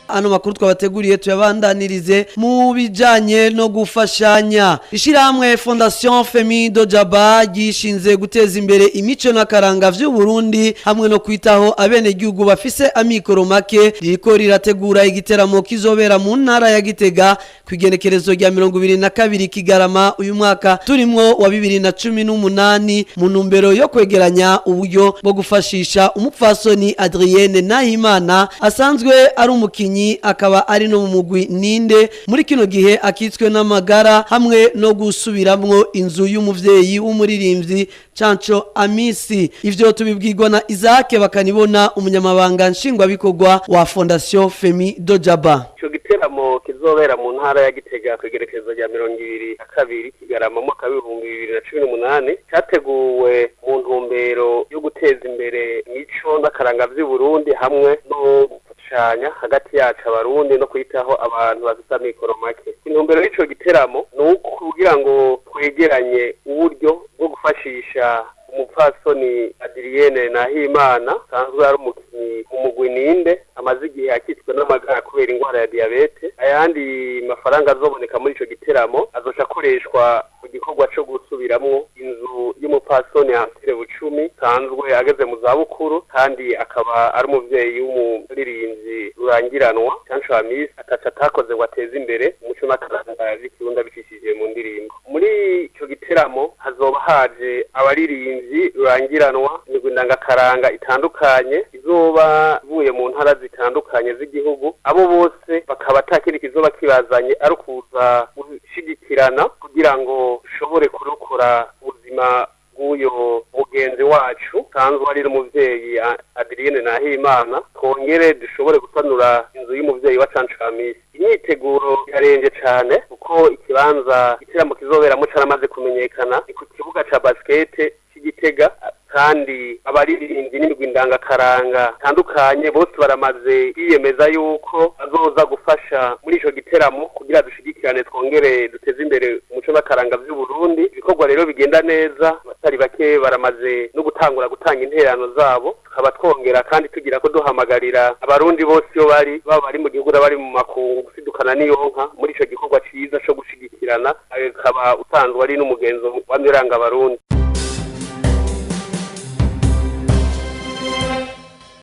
ano makuru twabateguriye tuyabandanirize mu bijanye no gufashanya. Ishiramwe Fondation Femi Dojaba gishinze guteza imbere imico n'akaranga vy'u Burundi hamwe no kwitaho abene gihugu bafise amikoro make ririko rirategura igiteramo kizobera mu ntara ya Gitega kwigenekerezo rya 2022 Kigarama uyu mwaka turimwo wa 2018 mu ntumbero yo kwegeranya uburyo bwo gufashisha umupfasoni Adrienne Nahimana asanzwe ari umukinyi akaba ari no mu mugwi Ninde muri kino gihe akitswe n'amagara hamwe no gusubiramwo inzu y'umuvyeyi w'umuririmbyi Canco Amisi. Ivyo tubibwirwa na Isaac Bakanibona umunyamabanga nshingwabikorwa wa Fondation Femi Dojaba. Ico giteramo kizobera mu ntara ya Gitega kwegerekezo rya 2022 Kigarama mu 2018 cyateguwe mu ntumbero yo guteza imbere imico n'akaranga vy'u Burundi hamwe no gufashanya hagati yacu abarundi no kwitaho abantu bafite amikoro make. Intumbero y'ico giteramo nuko kugira ngo twegeranye uburyo bwo gufashisha umupfasoni Adrienne Nahimana sanzwe ari umukinyi mu mugwi Ninde amaze igihe akitswe n'amagara kubera ingwara ya diabete. Ayandi mafaranga azoboneka muri ico giteramo azoca akoreshwa mu gikorwa cyo gusubiramwo inzu y'umupfasoni Ansire Bucumi sanzwe ageze mu zabukuru kandi akaba ari umuvyeyi w'umuririmbyi rurangiranwa Canco Amisi atakoze ngo ateze imbere umuco n'akaranga vy'Ikirundi bicishije mu ndirimbo. Muri ico giteramo hazoba haje abaririmbyi rurangiranwa imigwi ndangakaranga itandukanye izoba vuye mu ntara zitandukanye z'igihugu. Abo bose bakaba atakindi kizoba kibazanye ari kuza gushigikirana kugira ngo ushobore kurokora ubuzima bw'uyo mugenzi wacu sanzwe ari umuvyeyi Adrienne Nahimana kongere dushobore gusanura inzu y'umuvyeyi wa Canco Amisi. Imyiteguro yarenje cane kuko ikibanza igiteramo kizoberamo caramaze kumenyekana ni ku kibuga ca basket cy'Igitega kandi abaririmbyi n'imigwi ndangakaranga tandukanye bose baramaze kwiyemeza yuko azoza gufasha muri ico giteramo kugira dushigikirane twongere duteze imbere umuco n'akaranga vy'u Burundi. Ibikorwa rero bigenda neza batari bake baramaze no gutangura gutanga interano zabo tukaba twongera kandi tugira ko duhamagarira abarundi bose yo bari mu gihugu bari mu makungu gusidukana n'iyonka muri ico gikorwa ciza co gushigikirana akaba utanzwe ari n'umugenzo w'amiranga abarundi.